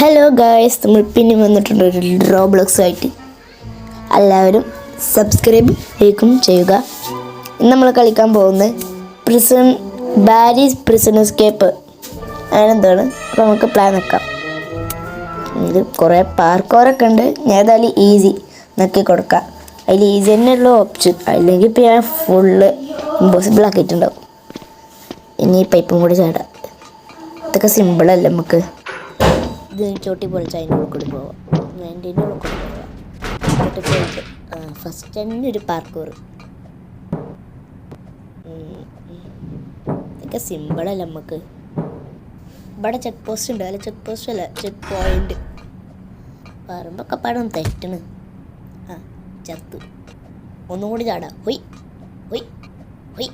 Hello guys, നമ്മൾ പിന്നെ വന്നിട്ടുണ്ട് ഒരു റോബ്ലോക്സ് ആയിട്ട്. എല്ലാവരും സബ്സ്ക്രൈബ് ലൈക്കും ചെയ്യുക. ഇന്ന് നമ്മൾ കളിക്കാൻ പോകുന്നത് ബാരീസ് പ്രിസൺ എസ്കേപ്പ് അങ്ങനെന്താണ്. അപ്പോൾ നമുക്ക് പ്ലാൻ വെക്കാം. ഇത് കുറേ പാർക്കോറൊക്കെ ഉണ്ട്. ഞാൻ ഏതായാലും ഈസി നോക്കി കൊടുക്കാം. അതിൽ ഈസി തന്നെയുള്ള ഓപ്ഷൻ, അല്ലെങ്കിൽ ഇപ്പോൾ ഞാൻ ഫുള്ള് ഇമ്പോസിബിൾ ആക്കിയിട്ടുണ്ടാവും. ഇനി ഈ പൈപ്പും കൂടി ചാടാം. ഇതൊക്കെ സിമ്പിളല്ലേ നമുക്ക്. ഇത് ചോട്ടി പൊളിച്ച് അതിൻ്റെ ഉള്ളിൽ കൂടി പോവാം. അതിൻ്റെ ഉള്ളിൽ കൂടി പോവാം. ചോട്ടി പൊളിച്ച് ഫസ്റ്റ് തന്നെ ഒരു പാർക്കൂർ. ഇതൊക്കെ സിമ്പിളല്ല നമുക്ക്. ഇവിടെ ചെക്ക് പോസ്റ്റ് ഉണ്ട്. അല്ല ചെക്ക് പോസ്റ്റ് അല്ല, ചെക്ക് പോയിന്റ്. പറയുമ്പോൾ പാടം തെറ്റണ്. ചത്തു. ഒന്നും കൂടി ചാടാം. ഹൊയ് ഹൊയ് ഹൊയ്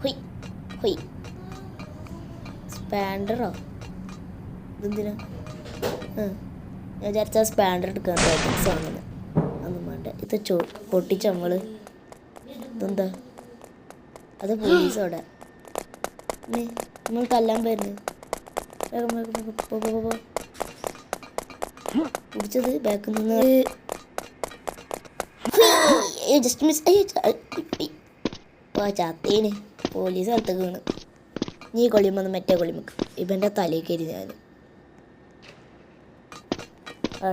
ഹൊയ് ഹൊയ്. സ്പാൻഡറോ ഇതെന്തിനാ? ഞാൻ വിചാരിച്ചാൽ സ്പാൻഡർ എടുക്കാൻ സാധനം ഒന്നും വേണ്ട. ഇത് പൊട്ടിച്ച നമ്മൾ ഇതെന്താ? അത് പോലീസോടെ നമ്മൾ തല്ലാൻ വരുന്നു. പിടിച്ചത് ബാക്കിൽ നിന്ന് ജസ്റ്റ് മിസ്. ചാത്തേന് പോലീസ് സ്ഥലത്തേക്ക് വീണ്. നീ കൊള്ളിയുമ്പോൾ മറ്റേ കൊള്ളിമുക്ക് ഇവൻ്റെ തലയിൽ കയറി. ഞാൻ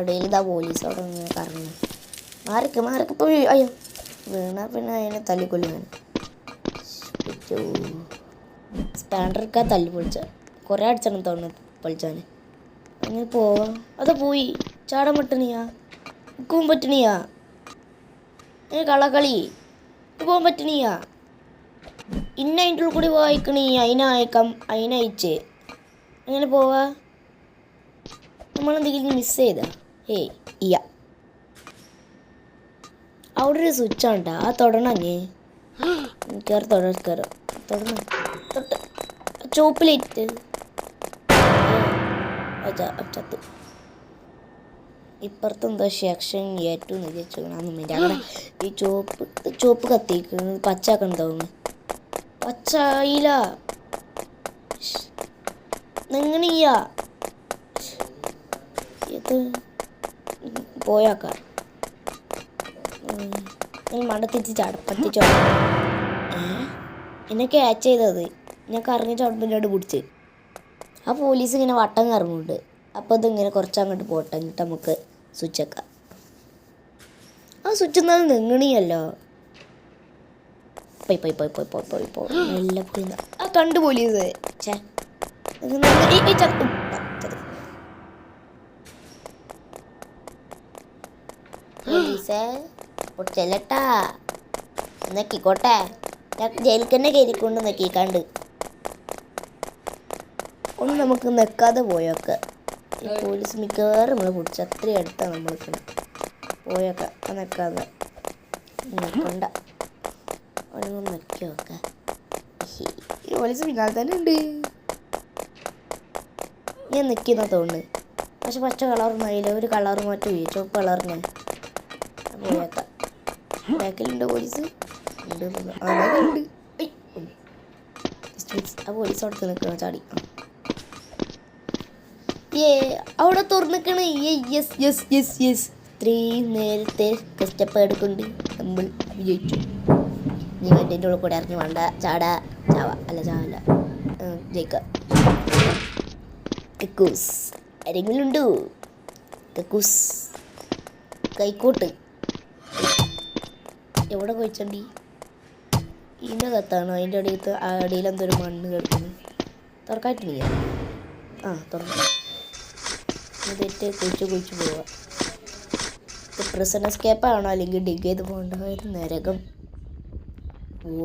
ഇടയിൽ ഇതാ പോലീസ് അവിടെ നിന്ന് കറങ്ങി മാറിക്ക് പോയി. അയ്യോ വീണ പിന്നെ അതിനെ തല്ലിക്കൊല്ലി. ഞാൻ സ്പാൻഡർക്കാ തല്ലി പൊളിച്ച. കുറേ അടിച്ചണം തോന്നുന്നു പൊളിച്ചാൻ. അങ്ങനെ പോവാം. അത് പോയി ചാടാൻ പറ്റണിയാ, നിൽക്കും പറ്റണിയാ. കളകളി പോകാൻ പറ്റണിയാ. ഇന്ന അതിൻ്റെ ഉള്ളിൽ കൂടി വായിക്കണീ. അതിനയച്ച് അങ്ങനെ പോവാ. നമ്മളെന്തെങ്കിലും മിസ് ചെയ്താ? ഇയ്യ. അവിടെ ഒരു സ്വിച്ച് ഉണ്ട്. ആ തൊടണങ്ങേ കയറി തൊടണം. തൊട്ട് ചോപ്പിലേറ്റ് ചത്ത്. ഇപ്പുറത്തെന്തോ സെക്ഷൻ ഏറ്റവും വിചാരിച്ചോണം. അവിടെ ഈ ചോപ്പ് കത്തിക്കുന്നത് പച്ചാക്കണം തോന്നുന്നു. പച്ചായില്ല എങ്ങനെയാ ഇത് പോയാക്കാം. മടത്തിച്ച് ചടപ്പത്തിച്ചോ എന്നെ ക്യാച്ച് ചെയ്തത്. ഞാൻ കറങ്ങി ചവിട്ടുമ്പോഴോട് പിടിച്ച്. ആ പോലീസ് ഇങ്ങനെ വട്ടം കറങ്ങുന്നുണ്ട്. അപ്പോൾ ഇതിങ്ങനെ കുറച്ചങ്ങോട്ട് പോട്ടെ, എന്നിട്ട് നമുക്ക് സ്വിച്ച് വെക്കാം. ആ സ്വിച്ച് എന്നാൽ നെങ്ങണിയല്ലോ. നല്ല പോയി. ആ കണ്ടു പോലീസ്. പോലീസേ പൊട്ടിച്ചല്ലട്ടാ, നോക്കിക്കോട്ടെ. ഞാൻ ജയിലിൽ തന്നെ കയറിക്കൊണ്ട് നോക്കിക്കാണ്ട് ഒന്ന് നമുക്ക് നിൽക്കാതെ പോയൊക്കെ. ഈ പോലീസ് മിക്കവാറും നമ്മളെ പിടിച്ച് അത്രയും അടുത്താണ് നമ്മൾ പോയൊക്കെ. നിൽക്കാതെ നിൽക്കണ്ട. ഒന്നും നിൽക്കൊക്കെ. ഈ പോലീസ് പിന്നാലെ തന്നെ ഉണ്ട്. ഞാൻ നിൽക്കുന്ന തോന്നുന്നു. പക്ഷെ പച്ച കളറൊന്നും ആയില്ല. ഒരു കളർ മാറ്റി പോയി, ചുവപ്പ് കളറിന് പോയേക്കാം. ബാക്കിലുണ്ട് പോലീസ്. ഉണ്ട്. ആ പോലീസ് അവിടെ നിൽക്കണ ചാടി. അവിടെ തുറന്നിക്കണേ. ഇത്രയും നേരത്തെ കഷ്ടപ്പാട് കൊണ്ട് നമ്മൾ വിജയിച്ചു. നീ എൻ്റെ ഉള്ളിൽ കൂടെ ഇറങ്ങി വേണ്ട. ചാവല്ല ജയിക്കാം. കക്കൂസ് ആരെങ്കിലും ഉണ്ടോ? കക്കൂസ് കൈക്കോട്ട് എവിടെ കൊയിച്ചണ്ടി? ഇതിൻ്റെ കത്താണോ? അതിൻ്റെ അടിയിൽ എന്തൊരു മണ്ണ് കിടക്കുന്നു. തുറക്കായിട്ടില്ല. തുറന്നു. ഇതെറ്റ് കുഴിച്ച് പോവാം. ഇത് പ്രിസൺ എസ്കേപ്പാണോ അല്ലെങ്കിൽ ഡിഗ് ചെയ്ത് പോകേണ്ട നരകം?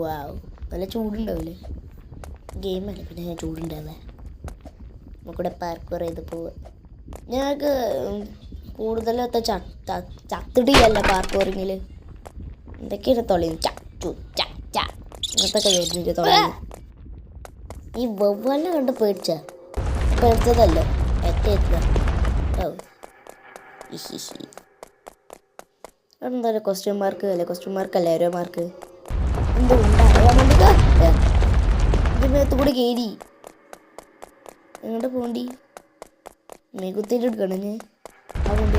വാവ്, നല്ല ചൂടുണ്ടാവില്ലേ? ഗെയിമല്ല പിന്നെ ഞാൻ ചൂടുണ്ടാവേ. നമുക്കിവിടെ പാർക്കൂർ ചെയ്ത് പോവാം. ഞങ്ങൾക്ക് കൂടുതലൊക്കെ ചത്തിടിയല്ല പാർക്കൂറിങ്ങിൽ. എന്തൊക്കെയാണ് തൊളിയും ഇങ്ങനത്തൊക്കെ വരുന്നില്ല തൊളി. ഈ വവ്വാലിനെ കണ്ട് പേടിച്ചതല്ലേ എത്തിയെത്തുക. എന്താ ക്വസ്റ്റ്യൻ മാർക്ക് അല്ലേ? ക്വസ്റ്റ്യൻ മാർക്കല്ലേ ഓരോ മാർക്ക്. ഇതിനകത്ത് കൂടി കയറി എങ്ങോട്ട് പോണ്ടി? മെകുത്തിട്ട് എടുക്കണം ഞാൻ അതുകൊണ്ട്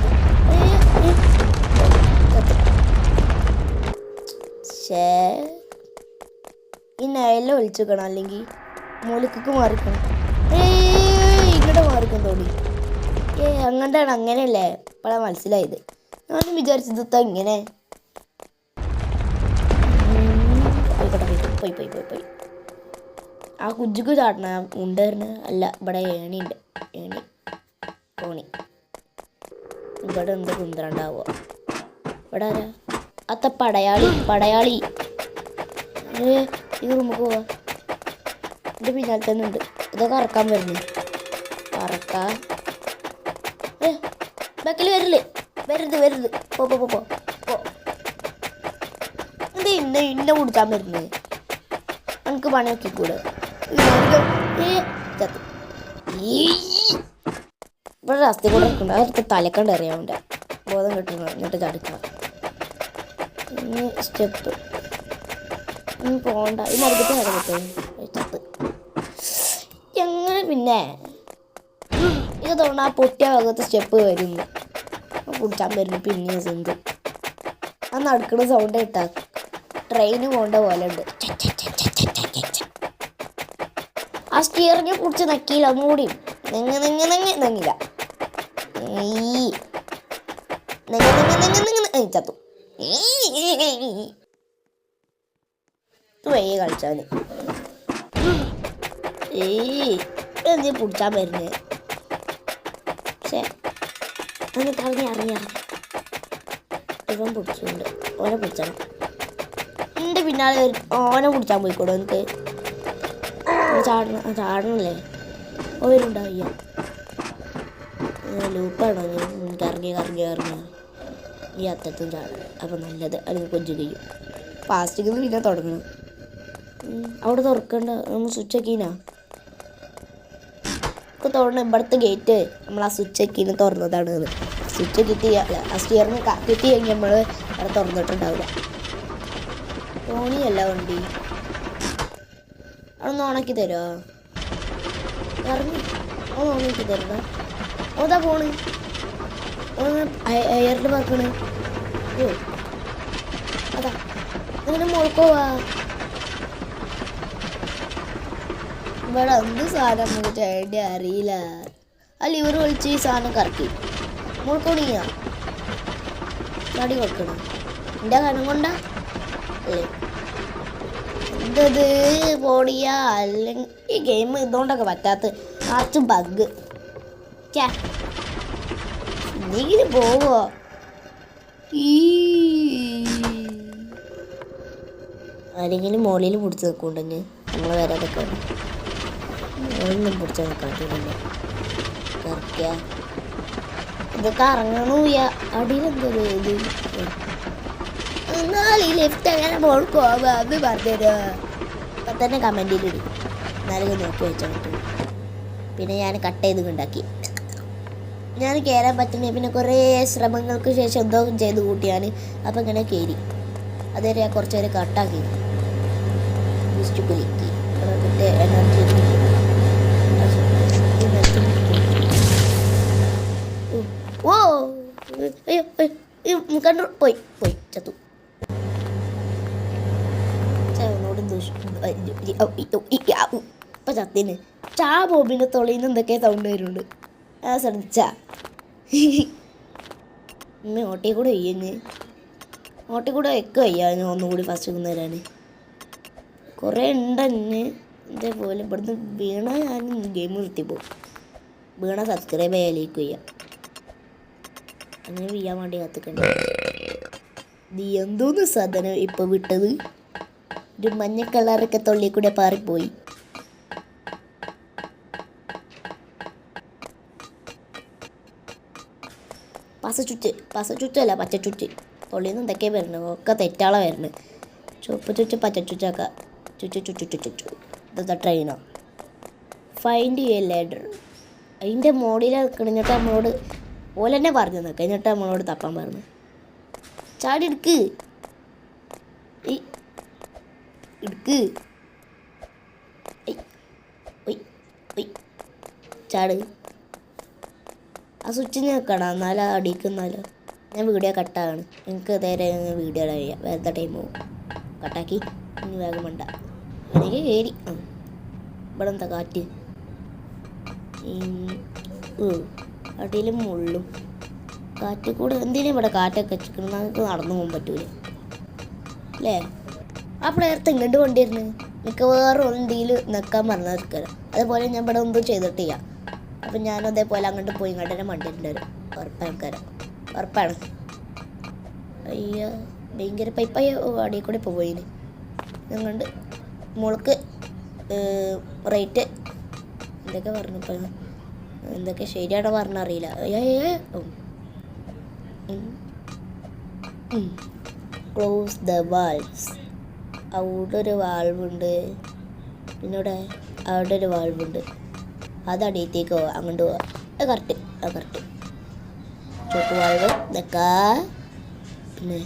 ഈ നയലിൽ ഒളിച്ചേക്കണം അല്ലെങ്കിൽ മൂലിക്കൊക്കെ മാറിക്കണം ഇങ്ങോട്ട് മാറിക്കാൻ തോന്നി അങ്ങോട്ടാണ് അങ്ങനെയല്ലേ ഇപ്പോഴാണ് മനസ്സിലായത് ഞാനും വിചാരിച്ചത് ഇങ്ങനെ പോയി ആ കുജ്ജുക്ക് ചാടണ ഉണ്ടായിരുന്നു അല്ല ഇവിടെ ഏണിയുണ്ട് ഏണി കോണി ഇവിടെ എന്ത് കുന്ത്രണ്ടാവുക ഇവിടെ ആരാ അത്ത പടയാളി ഇത് നമുക്ക് പോവാ എൻ്റെ പിന്നാലെ തന്നെ ഉണ്ട് ഇതൊക്കെ അറക്കാൻ വരുന്നു അറക്കാം ബാക്കിൽ വരരുത് പോ എന്താ ഇന്ന കുടിച്ചാൻ വരുന്നത് നമുക്ക് പണി നോക്കിക്കൂടെ ഇവിടെ രാസ്തി കൂടെ നിൽക്കണ്ട അതൊക്കെ തലക്കണ്ട് അറിയാവുണ്ട് ബോധം കിട്ടണം എന്നിട്ട് ചടുക്കണം സ്റ്റെപ്പ് പോണ്ട ഈ മറുപടി ചത്ത് എങ്ങനെ പിന്നെ ഇത് തോന്നുന്നു ആ പൊട്ടിയ ഭാഗത്ത് സ്റ്റെപ്പ് വരുന്നു കുടിച്ചാൻ വരുന്നു പിന്നെ സിന്ധു ആ നടക്കുന്ന സൗണ്ട് കേട്ടാ ട്രെയിന് പോകേണ്ട പോലെ ഉണ്ട് ആ സ്റ്റിയറിനെ കുറിച്ച് നക്കിയില്ല ഒന്നുകൂടി നെങ്ങില്ല ചത്തു കളിച്ചാല് എന്ത് പിടിച്ചാൻ വരുന്നേ പക്ഷെ എന്നിട്ട് അറിഞ്ഞ ഇവൻ പിടിച്ചുകൊണ്ട് ഓനെ പിടിച്ചണം എൻ്റെ പിന്നാലെ ഓനെ പിടിച്ചാൻ പോയിക്കോളൂ എനിക്ക് ചാടണല്ലേ ഓരുണ്ടാവില്ല ലൂപ്പാണോ കറങ്ങി ഈ അറ്റത്തും ചാടണം അപ്പം നല്ലത് അല്ലെങ്കിൽ കൊഞ്ചു കഴിയും പ്ലാസ്റ്റിക്കിൽ നിന്ന് പിന്നെ തുടങ്ങണം അവിടെ തുറക്കണ്ട നമ്മൾ സ്വിച്ച് ആക്കീനാ ഇപ്പോൾ തുറന്ന് ഇവിടുത്തെ ഗേറ്റ് നമ്മൾ ആ സ്വിച്ച് ആക്കീന് തുറന്നതാണ് സ്വിച്ച് കിട്ടിയല്ല ആ സ്റ്റിയറിന് കിട്ടി കഴിഞ്ഞ് നമ്മൾ അവിടെ തുറന്നിട്ടുണ്ടാവില്ല തോണിയല്ല വണ്ടി അതൊന്ന് ഓണാക്കി തരുമോ ഇറങ്ങി ഒന്ന് ഓണാക്കി തരണോ ഓതാ പോണ് എയറിൽ പറക്കണ് അതാ അങ്ങനെ മുഴക്കോവാ ഇവിടെ എന്ത് സാധനം നമുക്ക് ചേണ്ടി അറിയില്ല ആ ലിവർ വലിച്ച് ഈ സാധനം കറക്കി മുഴക്കോണിയാ ചാടി കൊടുക്കണം എൻ്റെ കനം കൊണ്ടാ അല്ലേ എന്തത് പോടിയാ അല്ലെങ്കിൽ ഈ ഗെയിം ഇതുകൊണ്ടൊക്കെ പറ്റാത്ത കുറച്ച് ബഗ് എന്തെങ്കിലും പോവോ ആരെങ്കിലും മോളിൽ പിടിച്ച് നിൽക്കുന്നുണ്ടെങ്കിൽ നമ്മൾ വരാതൊക്കെ മോളിലും പിടിച്ച് നിൽക്കാട്ടില്ല കറക്ക ഇതൊക്കെ ഇറങ്ങണൂയ അടിയിലെന്തത് ഇത് എന്നാൽ ഈ ലെഫ്റ്റ് അങ്ങനെ മോൾ പോവാ അത് പറഞ്ഞുതരോ അപ്പം തന്നെ കമൻറ്റിലിടും എന്നാലും നോക്കി വെച്ചാൽ പറ്റും പിന്നെ ഞാൻ കട്ട് ചെയ്ത് ഉണ്ടാക്കി ഞാൻ കയറാൻ പറ്റുന്ന പിന്നെ കുറേ ശ്രമങ്ങൾക്ക് ശേഷം എന്തോ ചെയ്ത് കൂട്ടിയാണ് അപ്പം ഇങ്ങനെ കയറി അതുവരെ ഞാൻ കുറച്ച് നേരം കട്ടാക്കി കുലുക്കി മറ്റേ എനർജി ഓ അയ്യോ കണ്ടു പോയി ചത്തു ഇപ്പൊ ചത്തിന് ചാ ബോബിന്റെ തൊളിയിൽ നിന്ന് എന്തൊക്കെ സൗണ്ട് വരുന്നുണ്ട് ആ ശ്രദ്ധിച്ചാ ഓട്ടയിൽ കൂടെ വയ്യഞ്ഞ് ഓട്ടയിൽ കൂടെ വെക്ക് വയ്യ ഞാൻ ഒന്നുകൂടി ഫസ്റ്റ് തരാൻ കുറേ ഉണ്ടെന്ന് ഇതേപോലെ ഇവിടുന്ന് വീണ ഞാൻ ഗെയിം നിർത്തിപ്പോവും വീണ സബ്സ്ക്രൈബ് ചെയ്യാലേക്ക് വയ്യ അങ്ങനെ വീഴാൻ വേണ്ടി കത്തിക്കണ്ട നീ എന്തോന്ന് സാധനം ഇപ്പൊ വിട്ടത് ഒരു മഞ്ഞ കളറൊക്കെ തൊള്ളി കൂടെ പാറിപ്പോയി പസച്ചുറ്റല്ല പച്ചച്ചുറ്റ് തൊള്ളിയിൽ നിന്ന് എന്തൊക്കെയാ വരുന്നത് ഒക്കെ തെറ്റാളാ വരുന്നത് ചുവപ്പ് ചുറ്റ് പച്ചച്ചുറ്റൊക്കെ ചുറ്റു ഇതാ ട്രെയിനോ ഫൈൻഡ് എ ലാഡർ അതിൻ്റെ മോഡിൽ കിടന്നിട്ട് നമ്മളോട് ഓലെന്നെ പറഞ്ഞു നിൽക്കുക എന്നിട്ട് നമ്മളോട് തപ്പാൻ പറഞ്ഞു ചാടി എടുക്ക് ചാട് ആ സ്വിച്ച് നിൽക്കണം, എന്നാലും അടിക്കുന്നാലോ. ഞാൻ വീഡിയോ കട്ടാണ്, എനിക്ക് നേരെ വീഡിയോ കഴിയാം, വേറെ ടൈം പോകും. കട്ടാക്കി ഇനി വേഗം വേണ്ട എനിക്ക് കയറി. ഇവിടെ എന്താ കാറ്റ്, അടിയിലും മുള്ളും കാറ്റ് കൂടെ എന്തിനും ഇവിടെ കാറ്റൊക്കെ വെച്ചിരിക്കണം, നമുക്ക് നടന്നു പോകാൻ പറ്റൂലേ അല്ലേ? ആ പ്ലെയർത്ത് ഇങ്ങോട്ട് കൊണ്ടിരുന്നു മിക്കവാറും എന്തെങ്കിലും നിൽക്കാൻ പറഞ്ഞിരിക്കണം. അതേപോലെ ഞാൻ ഇവിടെ ഒന്നും ചെയ്തിട്ടില്ല. അപ്പം ഞാനും അതേപോലെ അങ്ങോട്ട് പോയി ഇങ്ങോട്ട് തന്നെ വണ്ടിട്ടുണ്ട് വരും. ഉറപ്പാണ്. അയ്യോ ഭയങ്കര പൈപ്പായി അടിയിൽ കൂടെ ഇപ്പോൾ പോയിന്. ഞങ്ങളുടെ മുളക്ക് റേറ്റ് എന്തൊക്കെ പറഞ്ഞപ്പോൾ എന്തൊക്കെ ശരിയാണോ പറഞ്ഞറിയില്ല. Close the valves. അവിടെ ഒരു വാൾവുണ്ട്, പിന്നെ അവിടെ ഒരു വാൾവുണ്ട്. അത് അടിയത്തേക്ക് പോവാം, അങ്ങോട്ട് പോവാം. കറക്റ്റ് ചുവപ്പ് വാൾവ് ഇതൊക്കെ. പിന്നെ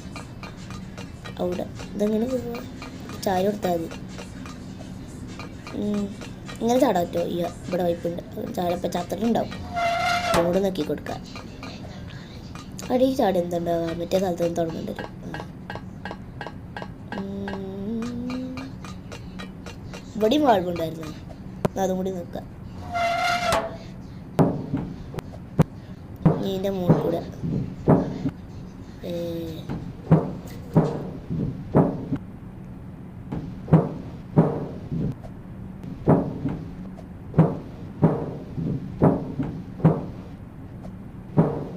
അവിടെ ഇതെങ്ങനെ പോവാ, ചായ കൊടുത്താൽ മതി. ഇങ്ങനെ ചാടാൻ പറ്റുമോ? ഇവിടെ വൈപ്പുണ്ട്, ചാടപ്പം ചത്തിട്ടുണ്ടാവും. അങ്ങോട്ട് നോക്കി കൊടുക്കാം. അടി ചാടി എന്തുണ്ടാവുക, മറ്റേ സ്ഥലത്ത് നിന്ന് തുടങ്ങേണ്ടി വരും. ഇവിടെയും വാൾവുണ്ടായിരുന്നു, അതും കൂടി നോക്കാം. ഇതിൻ്റെ മുകളിൽ കൂടെ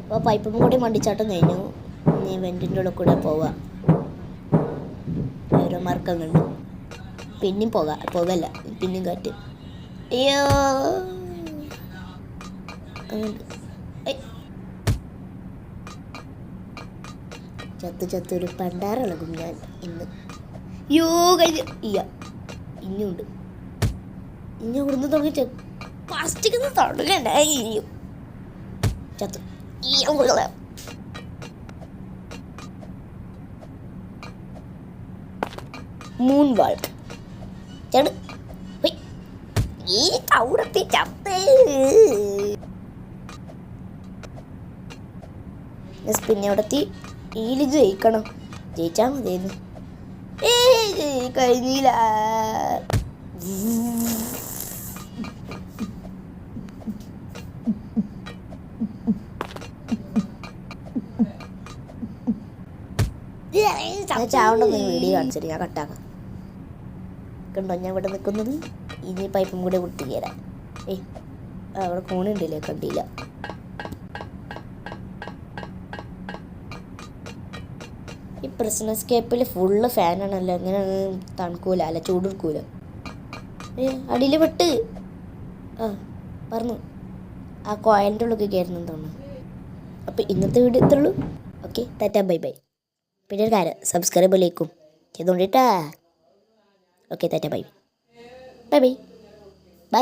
അപ്പോൾ പൈപ്പും കൂടി മണ്ടിച്ചാട്ടം കഴിഞ്ഞു. ഇനി വെൻറ്റിൻ്റെ ഉള്ളിൽ കൂടെ പോവാം. ഓരോ മർക്കം കണ്ടു. പിന്നെയും പോകല്ല, പിന്നെയും കാറ്റ്. അയ്യോ ചത്തൊരു പണ്ടാറിളകും ഞാൻ ഇന്ന്. യോ കഴിഞ്ഞു. ഇനിയുണ്ട്. ഇനി അവിടുന്ന് തുടങ്ങി പ്ലാസ്റ്റിക് തുടങ്ങണ്ട. ഇനിയും ചത്തു. മൂൺ വാൾക്ക് ചട് ഈ അവിടത്തെ ചത്ത്. പിന്നെ അവിടെത്തി ഈല് ജയിക്കണം, ജയിച്ചാൽ മതിയായിരുന്നു. കഴിഞ്ഞില്ല. ചാവണ്ടെന്ന് വീഡിയോ കാണിച്ചിട്ട് ഞാൻ കട്ടാക്കാം. കണ്ടോ ഞാൻ ഇവിടെ നിൽക്കുന്നത്. ഇനി പൈപ്പും കൂടെ വിട്ടുകയറാം. അവിടെ കോണുണ്ടല്ലേ, കണ്ടില്ല. ഈ പ്രസന്ന സ്കേപ്പിൽ ഫുള്ള് ഫാനാണല്ലോ, അങ്ങനെ തണുക്കൂല, അല്ല ചൂടെടുക്കൂല. അടിയിൽ വിട്ട് പറഞ്ഞു ആ കോയലിൻ്റെ ഉള്ളിൽ കയറുന്നു തോന്നുന്നു. അപ്പോൾ ഇന്നത്തെ വീഡിയോ ഇത്രയുള്ളൂ. Okay, tata bye bye. പിന്നെ ഒരു കാര്യം, സബ്സ്ക്രൈബിലേക്കും ചെയ്തുകൊണ്ടിട്ടാ. Okay, tata bye by.